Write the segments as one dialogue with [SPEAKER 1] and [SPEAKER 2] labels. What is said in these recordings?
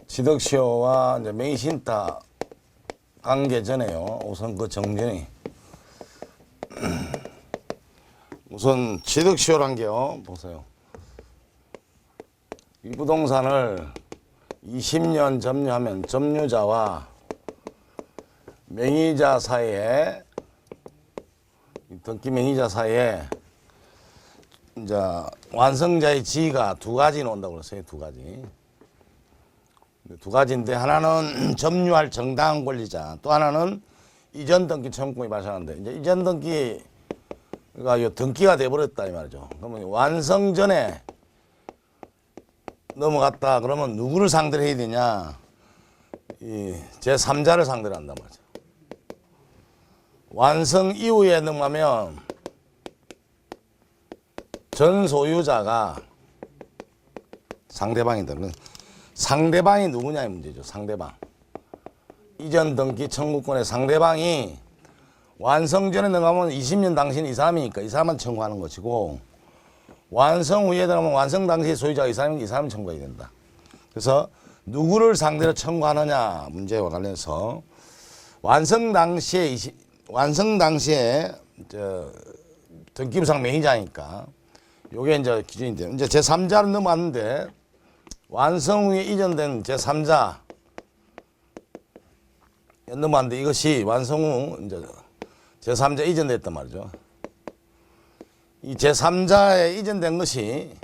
[SPEAKER 1] 취득시효와 이제 맹신타 관계 전에요. 우선 그 정전이 우선 취득시효란 게요. 보세요. 이 부동산을 20년 점유하면 점유자와 명의자 사이에 등기 명의자 사이에 이제 완성자의 지위가 두 가지 나온다고 그랬어요. 두 가지. 두 가지인데 하나는 점유할 정당한 권리자, 또 하나는 이전 등기 청구권이 발생하는데 이제 이전 등기가 요 등기가 돼버렸다 이 말이죠. 그러면 완성 전에 넘어갔다 그러면 누구를 상대로 해야 되냐? 이 제3자를 상대로 한단 말이죠. 완성 이후에 넘어가면 전 소유자가 상대방이다. 상대방이 누구냐의 문제죠. 상대방. 이전 등기 청구권의 상대방이 완성 전에 넘어가면 20년 당시는 이 사람이니까 이 사람한테 청구하는 것이고, 완성 후에 들어가면 완성 당시 소유자가 이 사람이 청구해야 된다. 그래서 누구를 상대로 청구하느냐 문제와 관련해서 완성 당시에 등기부상 명의자니까 요게 이제 기준이 돼요. 이제 제3자로 넘어왔는데 완성 후에 이전된 제3자 넘어왔는데 이것이 완성 후 이제 제3자 이전됐단 말이죠. 이 제3자에 이전된 것이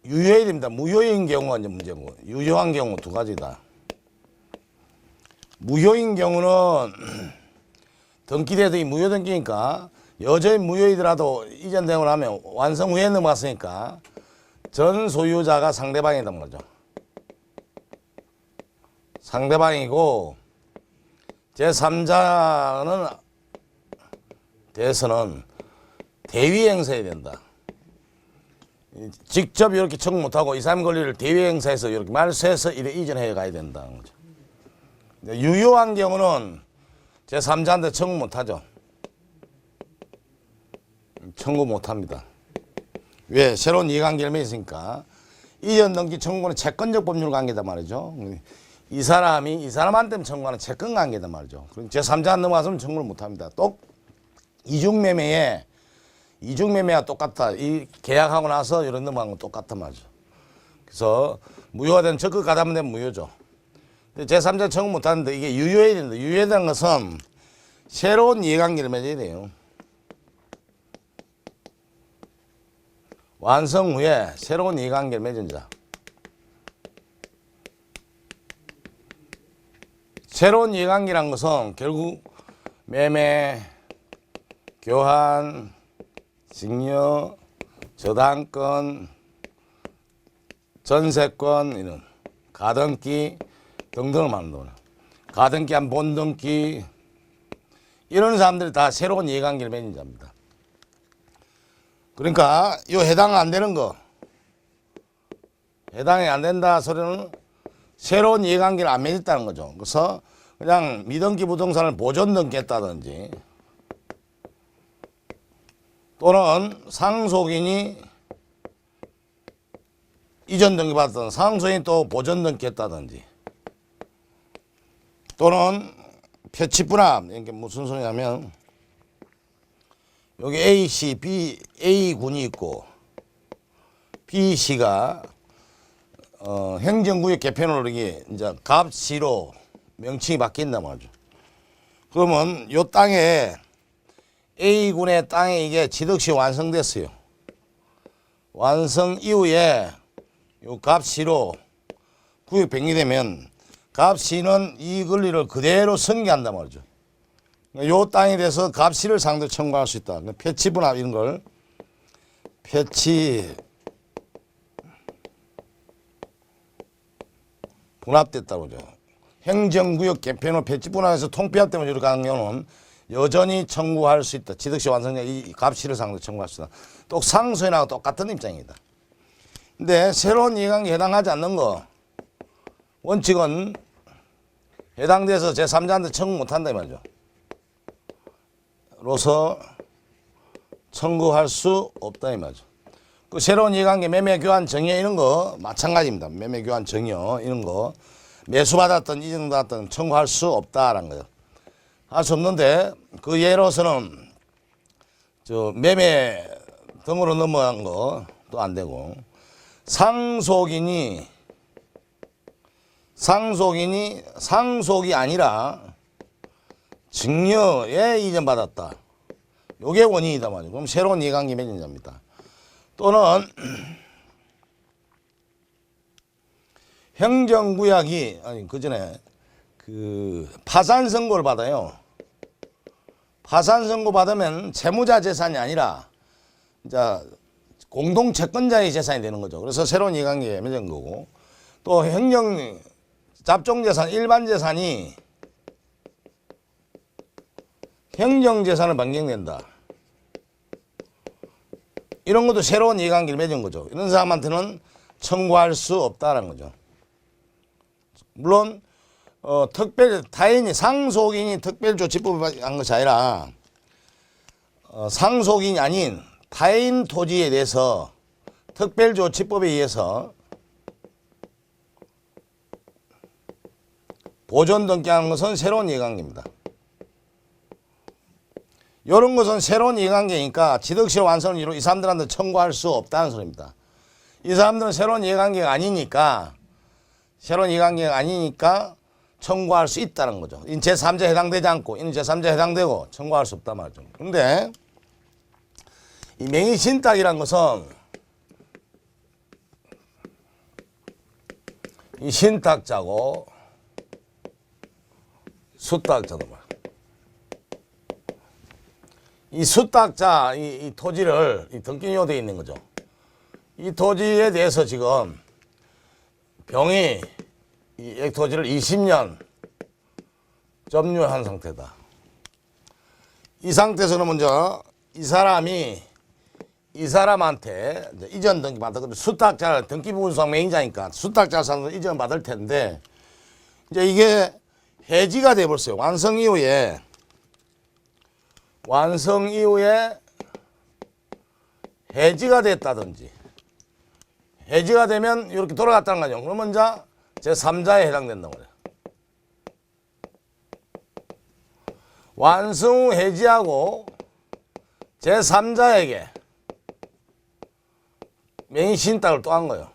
[SPEAKER 1] 유효해야 됩니다. 무효인 경우가 이제 문제고, 유효한 경우 두 가지다. 무효인 경우는 등기돼도 이 무효 등기니까 여전히 무효이더라도 이전되고 나면 완성 후에 넘어갔으니까 전 소유자가 상대방이란 거죠. 상대방이고 제3자는 대해서는 대위 행사해야 된다. 직접 이렇게 청구 못하고 이 사람 권리를 대위 행사해서 이렇게 말소해서 이래 이전해 가야 된다는 거죠. 유효한 경우는 제3자한테 청구 못하죠. 청구 못합니다. 왜? 새로운 이해관계를 맺으니까. 이전 등기 청구는 채권적 법률 관계단 말이죠. 이 사람한테 청구하는 채권 관계단 말이죠. 그럼 제3자 넘어가서는 청구를 못합니다. 또 이중매매와 똑같다. 이 계약하고 나서 이런 넘어간 건 똑같단 말이죠. 그래서 무효가 된 적극 가담되면 무효죠. 제3자 청구 못하는데 이게 유효해야 된다. 유효된 것은 새로운 이해관계를 맺어야 돼요. 완성 후에 새로운 이해관계를 맺은 자. 새로운 이해관계란 것은 결국 매매, 교환, 증여, 저당권, 전세권, 이런 가등기 등등을 말하는 거예요. 가등기 한 본등기 이런 사람들이 다 새로운 이해관계를 맺는 자입니다. 그러니까 이 해당 안 되는 거, 해당이 안 된다 소리는 새로운 이해관계를 안 맺었다는 거죠. 그래서 그냥 미등기 부동산을 보존등기 했다든지 또는 상속인이 이전 등기 받았던 상속인이 또 보존 등기 했다든지 또는 표치분합, 이게 무슨 소리냐면 여기 A씨, A군이 있고 B씨가 행정구역 개편으로 이게 이제 갑시로 명칭이 바뀐단 말이죠. 그러면 요 땅에 A군의 땅에 이게 취득시 완성됐어요. 완성 이후에 요 갑시로 구역 변경되면 갑시는 이 권리를 그대로 승계한단 말이죠. 요 땅에 대해서 갑시를 상대로 청구할 수 있다. 표치분합 이런 걸 표치 분합됐다고 그러죠. 행정구역 개편 후 표치분합에서 통폐합 때문에 이렇게 하는 경우는 여전히 청구할 수 있다. 취득시 완성자 이 갑시를 상대로 청구할 수 있다. 또 상소인하고 똑같은 입장이다. 근데 새로운 이해관계에 해당하지 않는 거 원칙은 해당돼서 제3자한테 청구 못한다 이 말이죠. 로서 청구할 수 없다 이 말이죠. 그 새로운 이해관계 매매 교환 정의 이런 거 마찬가지입니다. 매매 교환 정의 이런 거 매수받았던 이전받았던 청구할 수 없다라는 거예요. 할 수 없는데 그 예로서는 저 매매 등으로 넘어간 거 또 안 되고 상속인이 상속이 아니라 증여에 이전받았다. 요게 원인이다 말이죠. 그럼 새로운 이해관계 맺은 자입니다. 또는 행정구역이 아니 그 전에 그 파산 선고를 받아요. 파산 선고 받으면 채무자 재산이 아니라 이제 공동 채권자의 재산이 되는 거죠. 그래서 새로운 이해관계 맺은 거고 또 행정 잡종 재산 일반 재산이 행정 재산을 변경된다. 이런 것도 새로운 이해관계를 맺은 거죠. 이런 사람한테는 청구할 수 없다는 거죠. 물론 타인이 상속인이 특별조치법을 한 것이 아니라 상속인이 아닌 타인 토지에 대해서 특별조치법에 의해서 보존 등기하는 것은 새로운 이해관계입니다. 이런 것은 새로운 이해관계니까 지득실 완성을 이루 이 사람들한테 청구할 수 없다는 소리입니다. 이 사람들은 새로운 이해관계가 아니니까 청구할 수 있다는 거죠. 이는 제3자에 해당되지 않고 이는 제3자에 해당되고 청구할 수 없단 말이죠. 그런데 이 명의신탁이란 것은 이 신탁자고 수탁자도 말이야. 이 수탁자 이 토지를 이 등기인용으로 되어 있는 거죠. 이 토지에 대해서 지금 병이 이 토지를 20년 점유한 상태다. 이 상태에서는 먼저 이 사람한테 이전 등기 받을 건데 수탁자 등기부분상 명의자니까 수탁자 상으로 이전 받을 텐데 이제 이게 해지가 돼 버렸어요. 완성 이후에 해지가 됐다든지 해지가 되면 이렇게 돌아갔다는 거죠. 그러면 이제 제3자에 해당된다고 그래요. 완성 후 해지하고 제3자에게 명의신탁을 또 한 거예요.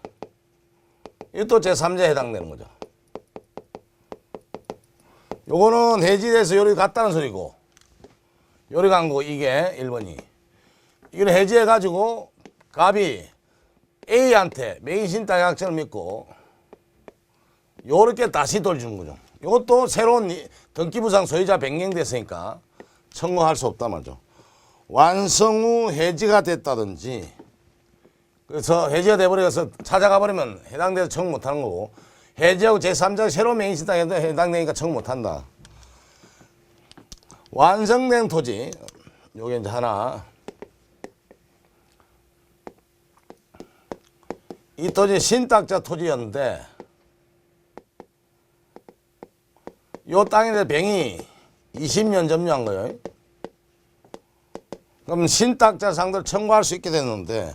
[SPEAKER 1] 이것도 제3자에 해당되는 거죠. 요거는 해지돼서 요리 갔다는 소리고 요리 간 거 이게 1번이 이걸 해지해가지고 갑이 A한테 명의신탁 약정을 믿고 요렇게 다시 돌주는 거죠. 이것도 새로운 등기부상 소유자 변경됐으니까 청구할 수 없단 말이죠. 완성 후 해지가 됐다든지 그래서 해지가 돼버려서 찾아가 버리면 해당돼서 청구 못하는 거고 해지하고 제3자가 새로운 명의신탁에 해당되니까 청구 못한다. 완성된 토지 요게 이제 하나 이 토지 신탁자 토지였는데 요 땅에 대해 병이 20년 점유한 거예요. 그럼 신탁자 상대로 청구할 수 있게 됐는데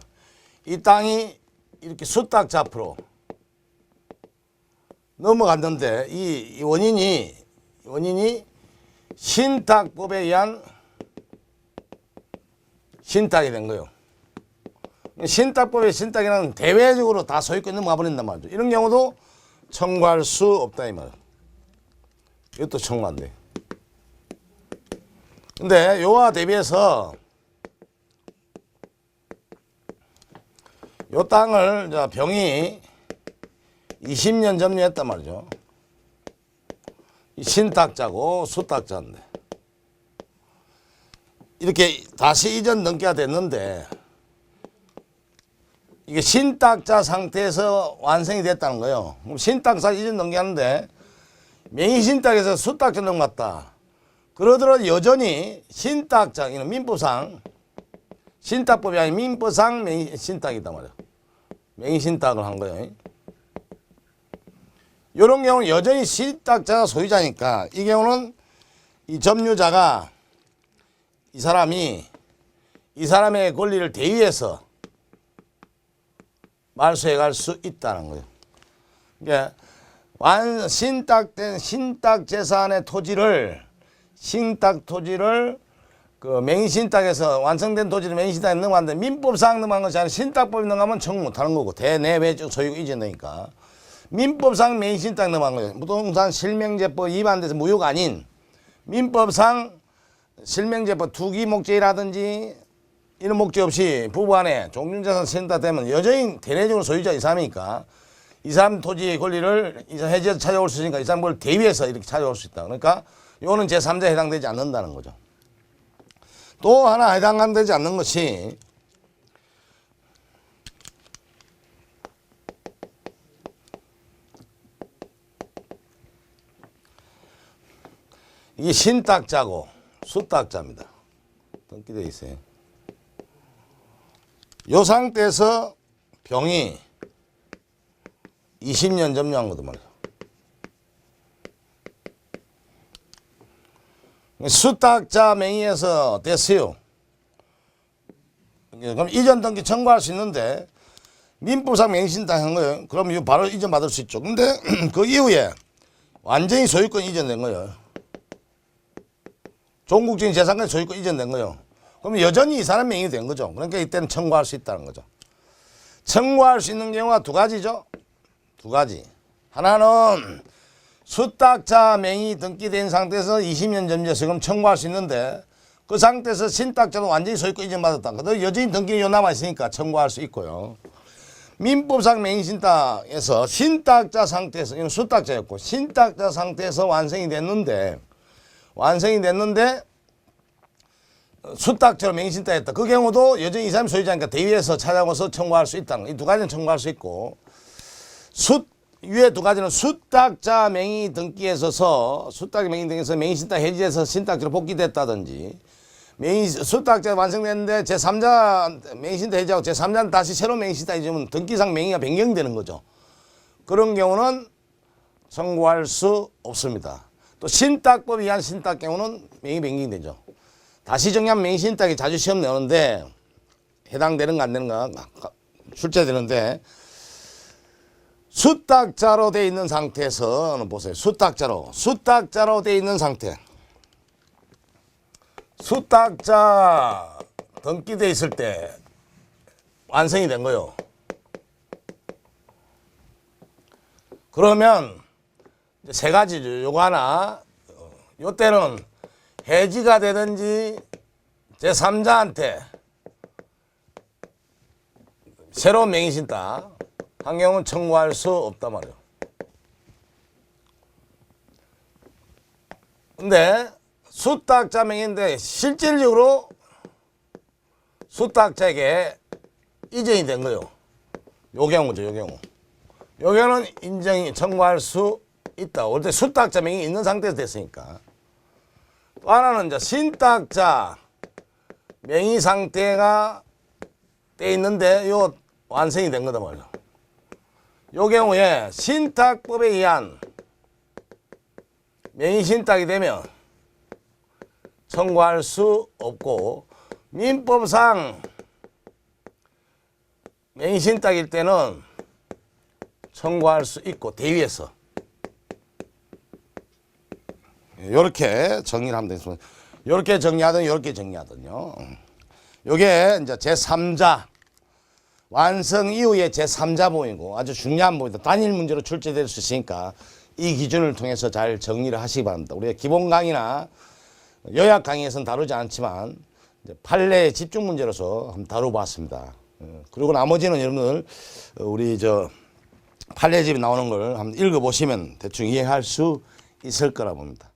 [SPEAKER 1] 이 땅이 이렇게 수탁자 앞으로 넘어갔는데 이 원인이 신탁법에 의한 신탁이 된 거예요. 신탁법의 신탁이라는 대외적으로 다 소유권이 넘어가 버린단 말이죠. 이런 경우도 청구할 수 없다 이 말이에요. 이것도 청구 안 돼. 근데 요와 대비해서 요 땅을 병이 20년 점유했단 말이죠. 신탁자고 수탁자인데 이렇게 다시 이전 등기가 됐는데 이게 신탁자 상태에서 완성이 됐다는 거예요. 신탁자 이전 등기하는데 명의신탁에서 수탁자 넘어갔다. 그러더라도 여전히 신탁자, 이는 민법상 신탁법이 아닌 민법상 명의신탁이단 말이에요. 명의신탁을 한 거예요. 이런 경우는 여전히 신탁자가 소유자니까 이 경우는 이 점유자가 이 사람의 권리를 대위해서 말소해갈 수 있다는 거예요. 그러니까 신탁된 신탁 재산의 토지를 그 맹신탁에서 완성된 토지를 맹신탁에 넘어갔는데 민법상 넘어간 것이 아니라 신탁법에 넘어가면 청구 못하는 거고 대내외적 소유가 이전되니까 민법상 맹신탁 넘어간 거예요. 부동산 실명제법 위반돼서 무효가 아닌 민법상 실명제법 투기 목적이라든지 이런 목적 없이 부부간에 종중재산 신탁되면 여전히 대내적으로 소유자 이 사람이니까 이 사람 토지의 권리를 이 사람 해지해서 찾아올 수 있으니까 이 사람 걸 대위해서 이렇게 찾아올 수 있다. 그러니까 이거는 제3자에 해당되지 않는다는 거죠. 또 하나 해당되지 않는 것이 이게 신탁자고 수탁자입니다. 등기되어 있어요. 요 상태에서 병이 20년 점유한 거도 말이야. 수탁자 명의에서 됐어요. 그럼 이전 등기 청구할 수 있는데 민법상 맹신당한 거예요. 그럼 이거 바로 이전 받을 수 있죠. 근데 그 이후에 완전히 소유권 이전된 거예요. 종국적인 재산까지 소유권 이전된 거예요. 그럼 여전히 이 사람 명의 된 거죠. 그러니까 이때는 청구할 수 있다는 거죠. 청구할 수 있는 경우가 두 가지죠. 두 가지. 하나는 수탁자 명의 등기된 상태에서 20년 점유해서 그럼 청구할 수 있는데 그 상태에서 신탁자도 완전히 소유권 이전받았다. 그래도 여전히 등기가 남아있으니까 청구할 수 있고요. 민법상 명의신탁에서 신탁자 상태에서 이건 수탁자였고 신탁자 상태에서 완성이 됐는데 수탁자로 명의신탁했다. 그 경우도 여전히 이 사람이 소유자니까 대위에서 찾아와서 청구할 수 있다는 거. 이 두 가지는 청구할 수 있고 위에 두 가지는 수탁자 명의 등기에서 수탁 명의 등기에서 명의신탁 해지해서 신탁자로 복귀됐다든지 수탁자 완성됐는데 제3자 명의신탁 해지하고 제3자는 다시 새로운 명의신탁 해지하면 등기상 명의가 변경되는 거죠. 그런 경우는 청구할 수 없습니다. 또 신탁법에 의한 신탁 경우는 명의 변경되죠. 다시 정리한 명의신탁이 자주 시험 내오는데 해당되는가 안 되는가 출제되는데 수탁자로 돼 있는 상태에서 보세요. 수탁자로 돼 있는 상태. 수탁자 등기돼 있을 때 완성이 된 거요. 그러면 세 가지죠. 요거 하나. 요 때는 해지가 되든지 제3자한테 새로운 명의신탁 한 경우는 청구할 수 없단 말이에요. 근데 수탁자 명의인데 실질적으로 수탁자에게 이전이 된 거예요. 요 경우죠, 요 경우. 요 경우는 인정이 청구할 수 있다. 올 때 수탁자 명의 있는 상태에서 됐으니까. 또 하나는 이제 신탁자 명의 상태가 돼 있는데 요 완성이 된 거다 말이죠. 요 경우에 신탁법에 의한 명의신탁이 되면 청구할 수 없고 민법상 명의신탁일 때는 청구할 수 있고 대위에서 이렇게 정리를 하면 되겠습니다. 이렇게 정리하든 이렇게 정리하든요. 요게 이제 제3자 완성 이후에 제3자 부분이고 아주 중요한 부분이다. 단일 문제로 출제될 수 있으니까 이 기준을 통해서 잘 정리를 하시기 바랍니다. 우리가 기본 강의나 요약 강의에서는 다루지 않지만 판례 집중 문제로서 한번 다뤄봤습니다. 그리고 나머지는 여러분들 우리 판례집이 나오는 걸 한번 읽어보시면 대충 이해할 수 있을 거라 봅니다.